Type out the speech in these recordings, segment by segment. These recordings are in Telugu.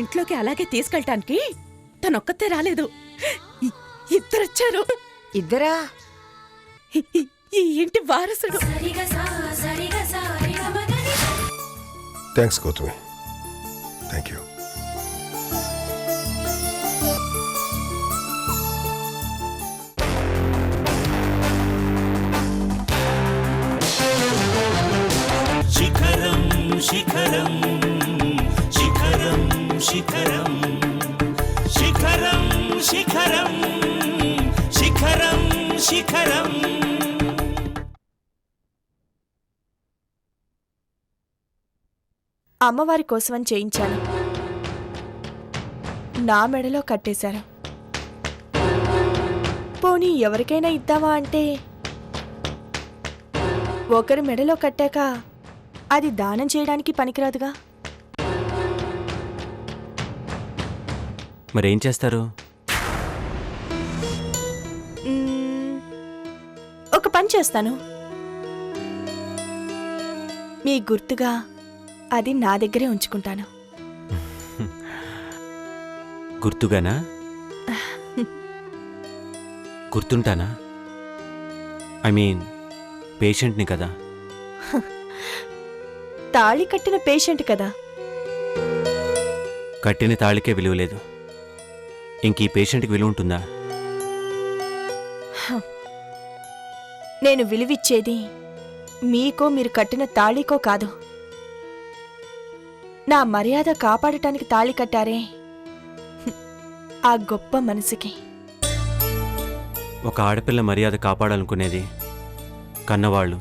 ఇంట్లోకి అలాగే తీసుకెళ్ళటానికి తనొక్కతే రాలేదు. ఇద్దరొచ్చారు. ఇద్దరా? ఈ ఇంటి వారసుడు. Thanks Gautami, thank you. శిఖరం శిఖరం శిఖరం శిఖరం శిఖరం శిఖరం శిఖరం శిఖరం. అమ్మవారి కోసమని చేయించాను. నా మెడలో కట్టేశారు. పోనీ ఎవరికైనా ఇద్దామా అంటే ఒకరి మెడలో కట్టాక అది దానం చేయడానికి పనికిరాదుగా. మరేం చేస్తారు? ఒక పని చేస్తాను. మీ గుర్తుగా అది నా దగ్గరే ఉంచుకుంటాను. గుర్తుగానా? గుర్తుంటానా? ఐ మీన్ పేషెంట్ని కదా. తాళి కట్టిన పేషెంట్ కదా. కట్టిన తాళికే విలువ లేదు, ఇంక ఈ పేషెంట్కి విలువ ఉంటుందా? నేను విలువిచ్చేది మీకో మీరు కట్టిన తాళికో కాదు, నా మర్యాద కాపాడటానికి తాళి కట్టారే ఆ గొప్ప మనసుకి. ఒక ఆడపిల్ల మర్యాద కాపాడాలనుకునేది కన్నవాళ్ళు,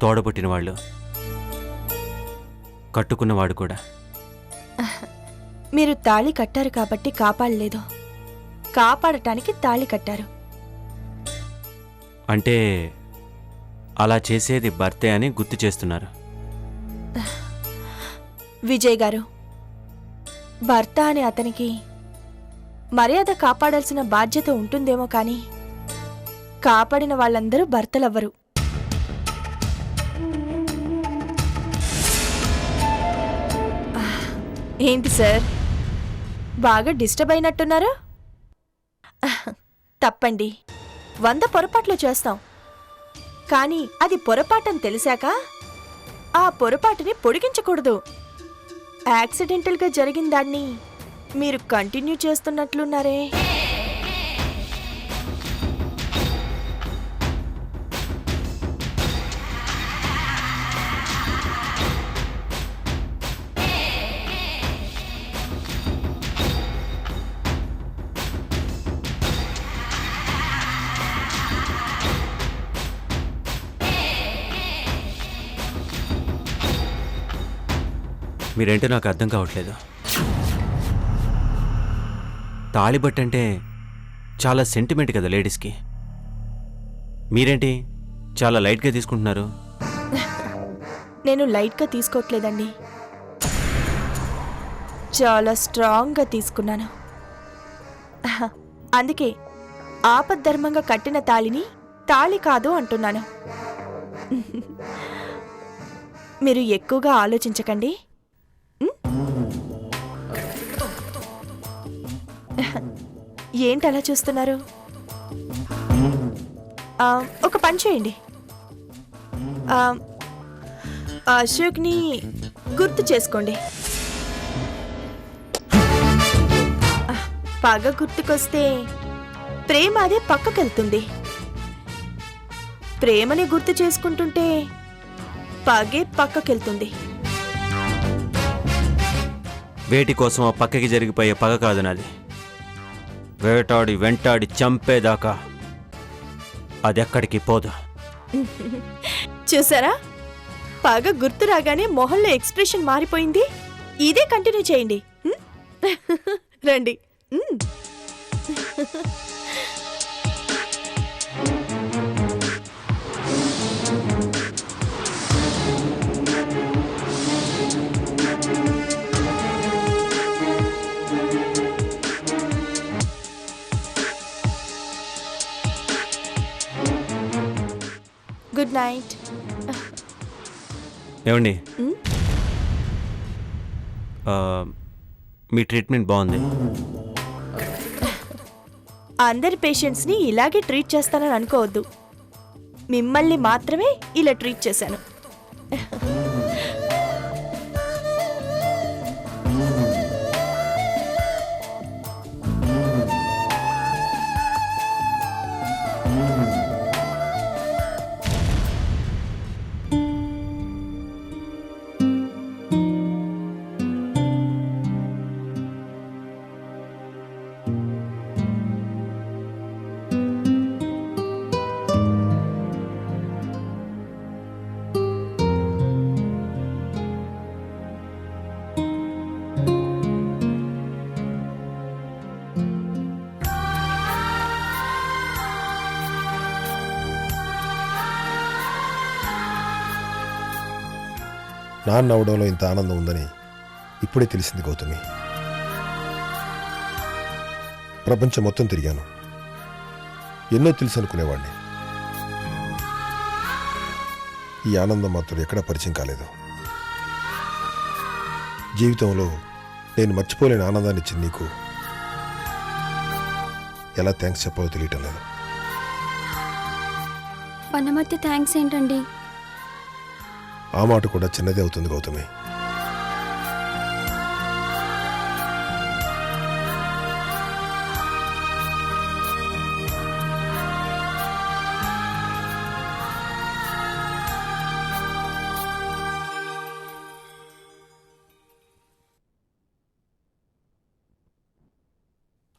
తోడబుట్టినవాళ్ళు, కట్టుకున్నవాడు కూడా. మీరు తాళి కట్టారు కాబట్టి కాపాడలేదు, కాపాడటానికి తాళి కట్టారు. అంటే అలా చేసేది భర్తే అని గుర్తు చేస్తున్నారు. విజయ్ గారు, భర్త అనే అతనికి మర్యాద కాపాడాల్సిన బాధ్యత ఉంటుందేమో కానీ కాపాడిన వాళ్ళందరూ భర్తలవ్వరు. ఏంటి సార్, బాగా డిస్టర్బ్ అయినట్టున్నారు? తప్పండి, 100 పొరపాట్లు చేస్తాం, కానీ అది పొరపాటని తెలిసాక ఆ పొరపాటుని పొడిగించకూడదు. యాక్సిడెంటల్గా జరిగిన దాన్ని మీరు కంటిన్యూ చేస్తున్నట్లున్నారే. మీరేంటో నాకు అర్థం కావట్లేదు. తాళిబట్టు అంటే చాలా సెంటిమెంట్ కదా లేడీస్కి, మీరేంటి చాలా లైట్గా తీసుకుంటున్నారు? నేను లైట్గా తీసుకోవట్లేదండి, చాలా స్ట్రాంగ్గా తీసుకున్నాను. అందుకే ఆపద్ధర్మంగా కట్టిన తాళిని తాళి కాదు అంటున్నాను. మీరు ఎక్కువగా ఆలోచించకండి. ఏంటలా చూస్తున్నారు? ఒక పని చేయండి, అశోక్ని గుర్తు చేసుకోండి. పగ గుర్తుకొస్తే ప్రేమ అదే పక్కకెళ్తుంది. ప్రేమని గుర్తు చేసుకుంటుంటే పగే పక్కకెళ్తుంది. వేటి కోసం ఆ పక్కకి జరిగిపోయే పగ కాదు నాది. వేటాడి వెంటాడి చంపేదాకా అది ఎక్కడికి పోదు. చూసారా, పగ గుర్తు రాగానే మొహంలో ఎక్స్ప్రెషన్ మారిపోయింది. ఇదే కంటిన్యూ చేయండి. రండి. Good night. ఏమండి, మీ ట్రీట్మెంట్ బాగుంది. అందరి పేషెంట్స్ని ఇలాగే ట్రీట్ చేస్తానని అనుకోవద్దు. మిమ్మల్ని మాత్రమే ఇలా ట్రీట్ చేశాను. నాన్న అవడంలో ఇంత ఆనందం ఉందని ఇప్పుడే తెలిసింది గౌతమి. ప్రపంచం మొత్తం తిరిగాను, ఎన్నో తెలుసు అనుకునేవాడిని. ఈ ఆనందం మాత్రం ఎక్కడా పరిచయం కాలేదు. జీవితంలో నేను మర్చిపోలేని ఆనందాన్ని ఇచ్చింది నీకు ఎలా థ్యాంక్స్ చెప్పాలో తెలియటం లేదు. మన మధ్య థ్యాంక్స్ ఏంటండి? ఆ మాట కూడా చిన్నదే అవుతుంది గౌతమి.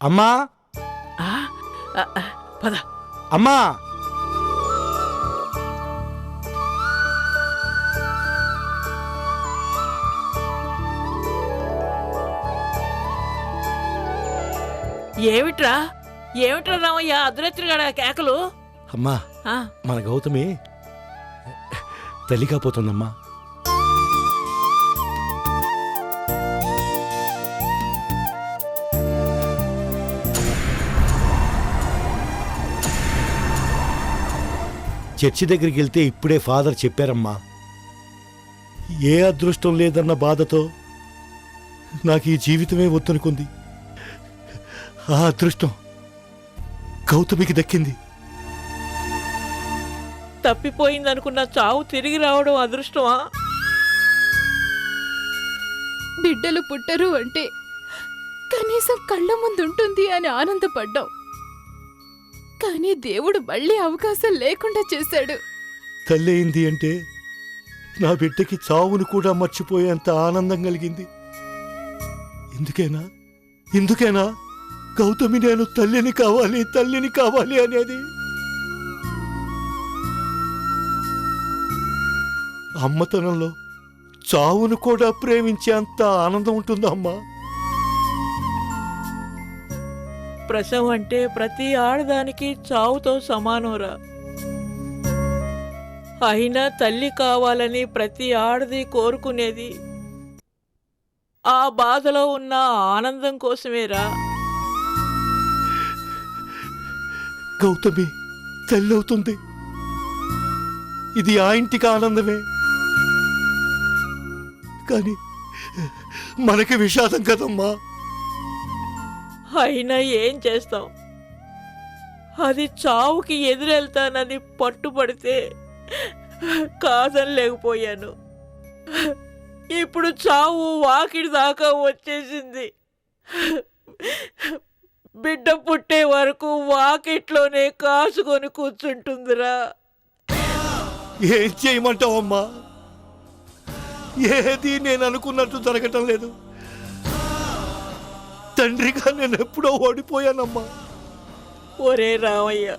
అమ్మా, పద. అమ్మా, ఏమిట్రా ఏమిట్రా రామయ్య అర్ధరాత్రిగాడ కేకలు? అమ్మా, ఆ, మన గౌతమి తల్లి కాపోతుందమ్మా. చర్చి దగ్గరికి వెళ్తే ఇప్పుడే ఫాదర్ చెప్పారమ్మా. ఏ అదృష్టం లేదన్న బాధతో నాకు ఈ జీవితమే వద్దనుకుంది. ఆ అదృష్టం గౌతమికి దక్కింది. తప్పిపోయిందనుకున్న చావు తిరిగి రావడం అదృష్టమా? బిడ్డలు పుట్టరు అంటే కనీసం కళ్ళ ముందుంటుంది అని ఆనందపడ్డాం. కానీ దేవుడు మళ్ళీ అవకాశం లేకుండా చేశాడు. తల్లి అయింది అంటే నా బిడ్డకి చావును కూడా మర్చిపోయేంత ఆనందం కలిగింది. ఇందుకేనా గౌతమి నేను తల్లిని కావాలి అనేది. అమ్మతనంలో చావును కూడా ప్రేమించేంత ఆనందం ఉంటుందా అమ్మా? ప్రసవం అంటే ప్రతి ఆడదానికి చావుతో సమానంరా. అయినా తల్లి కావాలని ప్రతి ఆడది కోరుకునేది ఆ బాధలో ఉన్న ఆనందం కోసమేరా. గౌతమి తల్లి అవుతుంది, ఇది ఆ ఇంటికి ఆనందమే. కానీ మనకి విషాదం కదమ్మా. అయినా ఏం చేస్తాం, అది చావుకి ఎదురెళ్తానని పట్టుబడితే కాదనలేకపోయాను. ఇప్పుడు చావు వాకిడి దాకా వచ్చేసింది. బిడ్డ పుట్టే వరకు వాకిట్లోనే కాసుకొని కూర్చుంటుందిరా. ఏం చేయమంటావమ్మా? ఏది నేను అనుకున్నట్టు జరగటం లేదు. తండ్రిగా నేను ఎప్పుడో ఓడిపోయానమ్మా. ఒరే రామయ్య,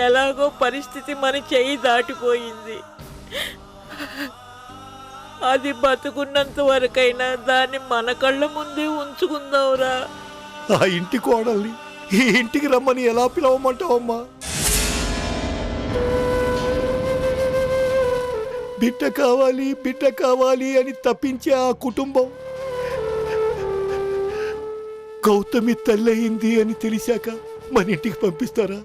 ఎలాగో పరిస్థితి మన చెయ్యి దాటిపోయింది. అది బతుకున్నంత వరకైనా దాన్ని మన కళ్ళ ముందే ఉంచుకుందాంరా. ఆ ఇంటి కోడల్ని ఈ ఇంటికి రమ్మని ఎలా పిలవమంటావమ్మా? బిడ్డ కావాలి అని తప్పించే ఆ కుటుంబం గౌతమి తల్లి అయింది అని తెలిసాక మన ఇంటికి పంపిస్తారా?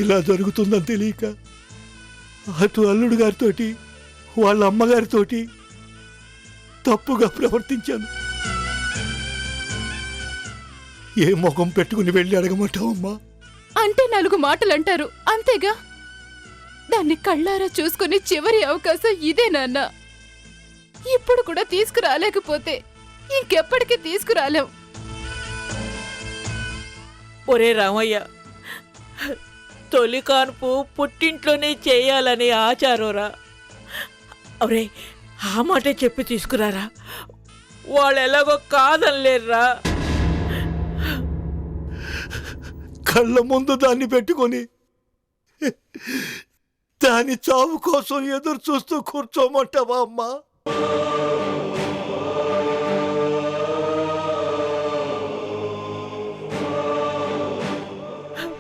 ఇలా జరుగుతుందని తెలియక అటు అల్లుడు గారితోటి వాళ్ళ అమ్మగారితోటి తప్పుగా ప్రవర్తించాను. ఏ ముఖం పెట్టుకుని వెళ్ళి అడగమంటావమ్మా? అంటే 4 మాటలు అంటారు అంతేగా. దాన్ని కళ్ళారా చూసుకుని చివరి అవకాశం ఇదే నాన్న. ఇప్పుడు కూడా తీసుకురాలేకపోతే ఇంకెప్పటికీ తీసుకురాలేం. ఒరే రామయ్య, తొలి కాన్పు పుట్టింట్లోనే చేయాలని ఆచారోరా. ఒరే, ఆ మాటే చెప్పి తీసుకురారా. వాళ్ళు ఎలాగో కాదనిలేర్రా. కళ్ళ ముందు దాన్ని పెట్టుకొని దాని చావు కోసం ఎదురు చూస్తూ కూర్చోమంటావా అమ్మా?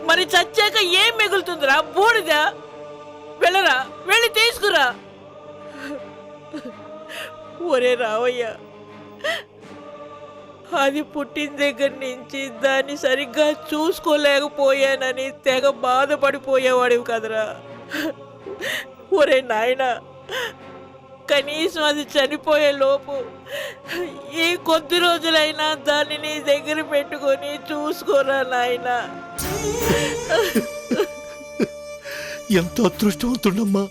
మరి చచ్చాక ఏం మిగులుతుందిరా? బూడిద. వెళ్ళరా, వెళ్ళి తీసుకురా. ఒరే రావయ్య, అది పుట్టిన దగ్గర నుంచి దాన్ని సరిగ్గా చూసుకోలేకపోయానని తెగ బాధపడిపోయేవాడివి కదరా. ఒరే నాయనా, కనీసం అది చనిపోయే లోపు ఈ కొద్ది రోజులైనా దాన్ని నీ దగ్గర పెట్టుకొని చూసుకోరా నాయనా. ఎంత అదృష్టవంతుడమ్మా!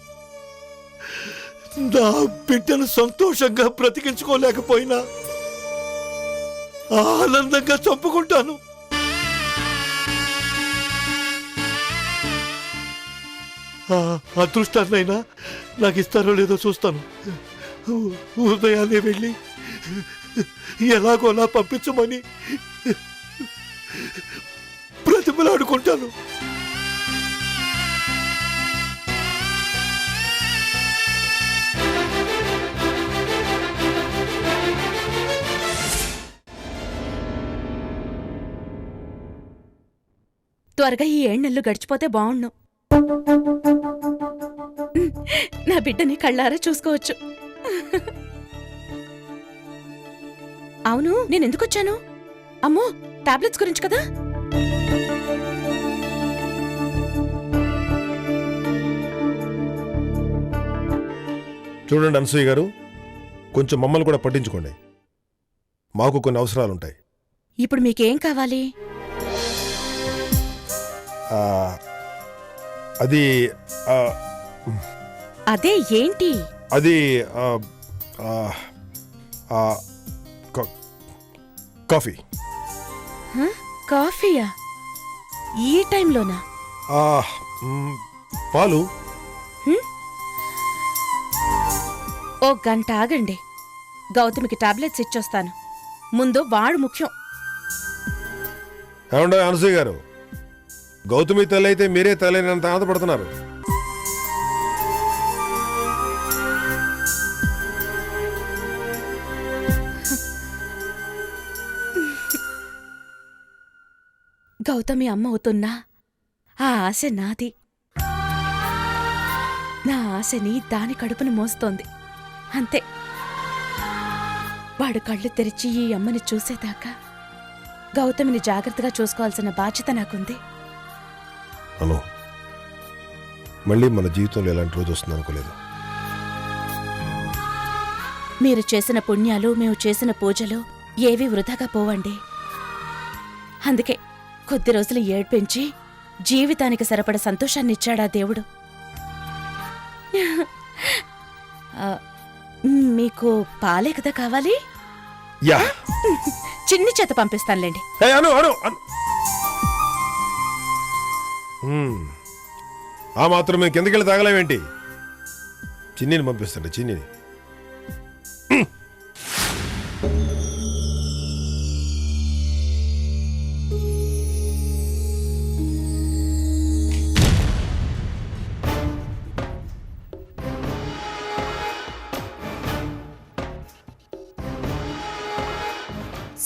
నా బిడ్డను సంతోషంగా బ్రతికించుకోలేకపోయినా ఆనందంగా చంపుకుంటాను. ఆ అదృష్టాన్నైనా నాకు ఇస్తారో లేదో చూస్తాను. ఉదయాన్నే వెళ్ళి ఎలాగోలా పంపించమని బ్రతిమలాడుకుంటాను. త్వరగా ఈ 7 నెలలు గడిచిపోతే బావుణ్ణు. నా బిడ్డని కళ్ళారా చూసుకోవచ్చు. అవును, నేనెందుకొచ్చాను? అమ్మో, టాబ్లెట్స్ గురించి కదా. చూడండి అనసూయ గారు, కొంచెం మమ్మల్ని కూడా పట్టించుకోండి. మాకు కొన్ని అవసరాలుంటాయి. ఇప్పుడు మీకేం కావాలి? అది అదే ఏంటి? అది కాఫీ. కాఫీయా? ఈ టైంలోనా? పాలు. ఓ గంట ఆగండి, గౌతమికి టాబ్లెట్స్ ఇచ్చొస్తాను. ముందు వాడు ముఖ్యం. ఏమండో అనసూయ గారు, గౌతమి తల్లి అయితే మీరే తల్లినంత ఆనందపడుతున్నారు. గౌతమి అమ్మ అవుతున్నా ఆ ఆశ నాది. నా ఆశని దాని కడుపును మోస్తోంది అంతే. వాడు కళ్ళు తెరిచి ఈ అమ్మని చూసేదాకా గౌతమిని జాగ్రత్తగా చూసుకోవాల్సిన బాధ్యత నాకుంది. అను, మళ్ళీ మన జీవితంలో ఎలాంటి రోజు వస్తుంది అనుకోలేదు. మీరు చేసిన పుణ్యాలు, మేము చేసిన పూజలు ఏవీ వృధాగా పోవండి. అందుకే కొద్ది రోజులు ఏడ్పించి జీవితానికి సరిపడ సంతోషాన్నిచ్చాడా దేవుడు. మీకు పాలే కదా కావాలి? యా, చిన్ని చేత పంపిస్తానులేండి. ఆ మాత్రం మేము కిందకెళ్ళి తాగలేమేంటి? చిన్నిని పంపిస్తాండి, చిన్నిని.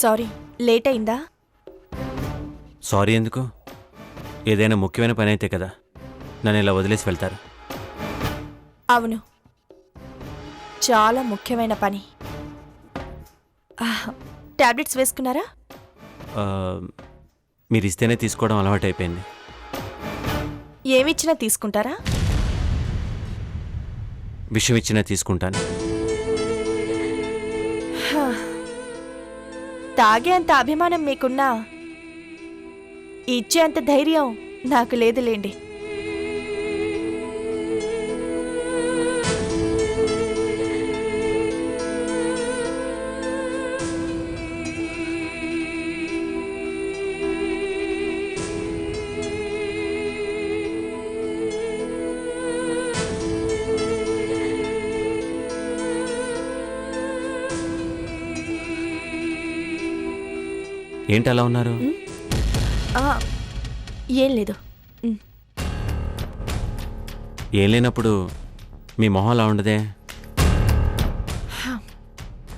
సారీ, లేట్ అయిందా? సారీ ఎందుకు? ఏదైనా ముఖ్యమైన పని అయితే కదా నన్ను ఇలా వదిలేసి వెళ్తారు. అవును, చాలా ముఖ్యమైన పని. టాబ్లెట్స్ వేసుకున్నారా? మీరు ఇస్తేనే తీసుకోవడం అలవాటైపోయింది. ఏమిచ్చినా తీసుకుంటారా? విషయం ఇచ్చినా తీసుకుంటాను. హా. తాగే అంత అభిమానం మీకున్నా ఇచ్చే అంత ధైర్యం నాకు లేదులేండి. ఏంటి అలా ఉన్నారు? ఆ, ఏం లేదు. ఏం లేనప్పుడు మీ మొహం అలా ఉండదే?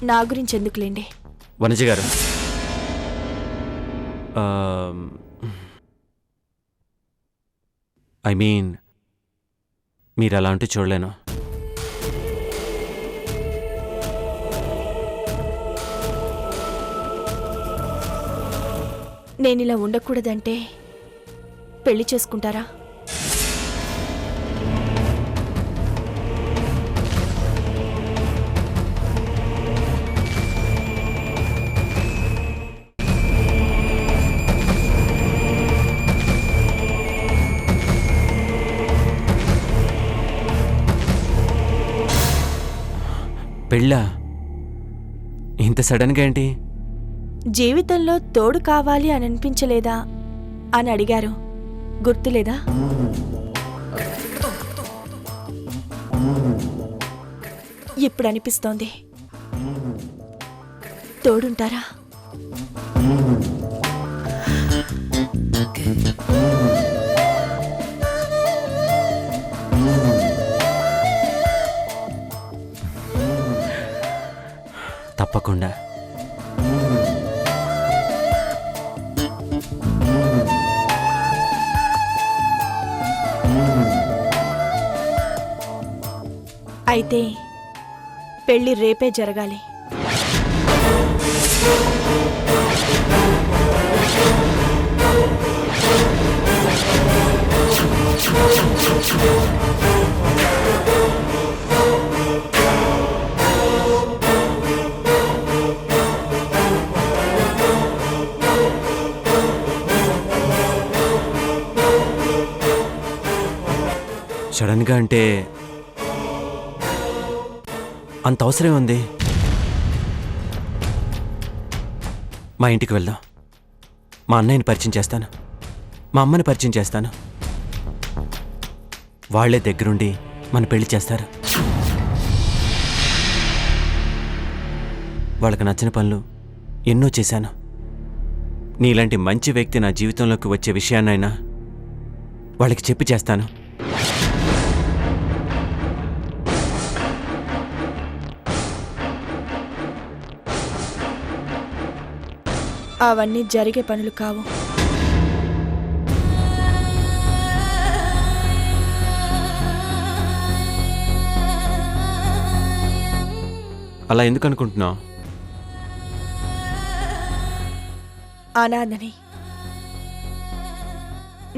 నా గురించి ఎందుకులేండి. వనజ గారు, ఐ మీన్ మీరు అలా అంటూ చూడలేను. నేనిలా ఉండకూడదంటే పెళ్లి చేసుకుంటారా? పెళ్ళా? ఇంత సడన్గా ఏంటి? జీవితంలో తోడు కావాలి అని అనిపించలేదా అని అడిగారు, గుర్తులేదా? ఇప్పుడు అనిపిస్తోంది. తోడుంటారా? తప్పకుండా. అయితే పెళ్లి రేపే జరగాలి. సడన్గా అంటే అంత అవసరం ఉంది. మా ఇంటికి వెళ్దాం. మా అన్నయ్యని పరిచయం చేస్తాను, మా అమ్మని పరిచయం చేస్తాను. వాళ్లే దగ్గరుండి మన పెళ్లి చేస్తారు. వాళ్ళకి నచ్చిన పనులు ఎన్నో చేశాను. నీలాంటి మంచి వ్యక్తి నా జీవితంలోకి వచ్చే విషయాన్నైనా వాళ్ళకి చెప్పి చేస్తాను. అవన్నీ జరిగే పనులు కావు. అలా ఎందుకు అనుకుంటున్నావు? అనాథని.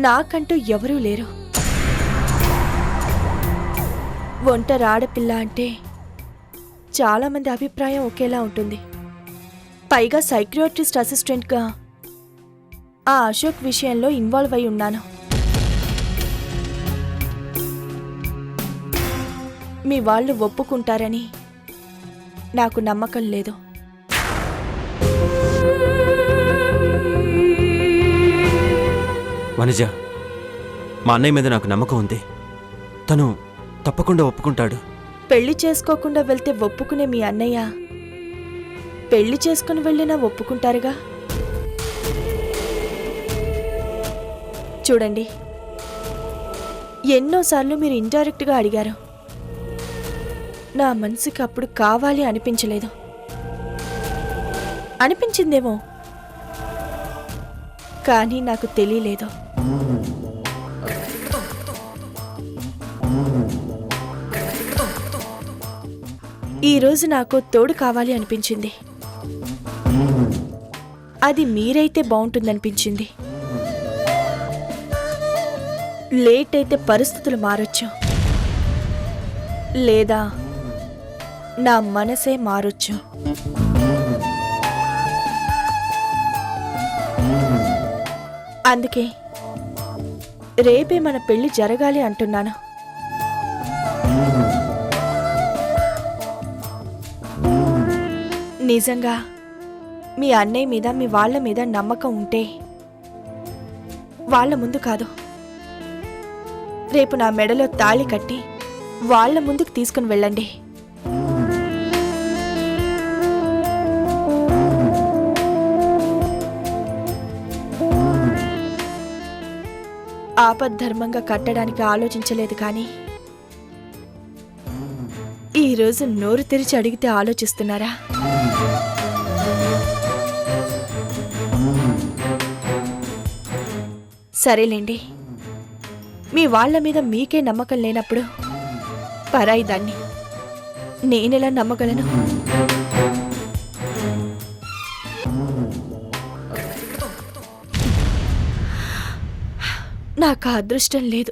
నాకంటూ ఎవరూ లేరు. ఒంటరి ఆడపిల్ల అంటే చాలామంది అభిప్రాయం ఒకేలా ఉంటుంది. పైగా సైక్రియాట్రిస్ట్ అసిస్టెంట్గా ఆ అశోక్ విషయంలో ఇన్వాల్వ్ అయి ఉన్నాను. మీ వాళ్ళు ఒప్పుకుంటారని నాకు నమ్మకం లేదు. వనజ, మా అన్నయ్య మీద నాకు నమ్మకం ఉంది. తను తప్పకుండా ఒప్పుకుంటాడు. పెళ్లి చేసుకోకుండా వెళ్తే ఒప్పుకునే మీ అన్నయ్య పెళ్లి చేసుకుని వెళ్ళినా ఒప్పుకుంటారుగా. చూడండి, ఎన్నోసార్లు మీరు ఇండైరెక్ట్గా అడిగారు. నా మనసుకి అప్పుడు కావాలి అనిపించలేదు. అనిపించిందేమో, కానీ నాకు తెలియలేదు. ఈరోజు నాకు తోడు కావాలి అనిపించింది. అది మీరైతే బాగుంటుందనిపించింది. లేట్ అయితే పరిస్థితులు మారొచ్చు, లేదా నా మనసే మారొచ్చు. అందుకే రేపే మన పెళ్లి జరగాలి అంటున్నాను. నిజంగా మీ అన్నయ్య మీద మీ వాళ్ళ మీద నమ్మకం ఉంటే వాళ్ళ ముందు కాదు, రేపు నా మెడలో తాళి కట్టి వాళ్ళ ముందుకు తీసుకుని వెళ్ళండి. ఆపద్ధర్మంగా కట్టడానికి ఆలోచించలేదు కానీ ఈరోజు నోరు తెరిచి అడిగితే ఆలోచిస్తున్నారా? సరేలేండి, మీ వాళ్ళ మీద మీకే నమ్మకం లేనప్పుడు పరాయి దాన్ని నేనెలా నమ్మగలను? నాకు ఆ అదృష్టం లేదు.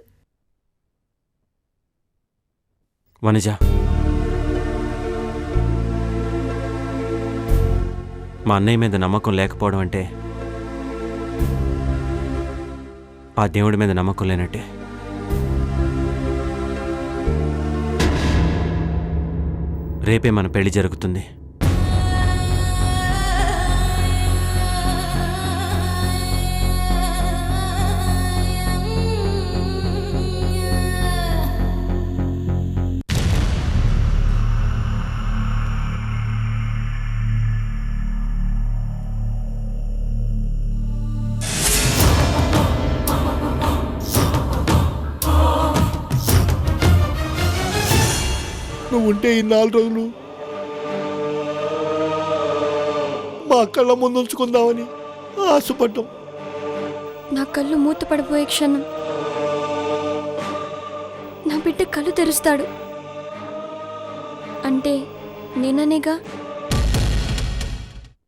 వనజ, మా అన్నయ్య మీద నమ్మకం లేకపోవడం అంటే ఆ దేవుడి మీద నమ్మకం లేనట్టే. రేపే మన పెళ్లి జరుగుతుంది. నువ్వు ఉంటే ఈ 4 రోజులు మా కళ్ళ ముందు ఉంచుకుందామని ఆశపడ్డాం. నా కళ్ళు మూత పడిపోయే క్షణం నా బిడ్డ కళ్ళు తెరుస్తాడు అంటే నేననేగా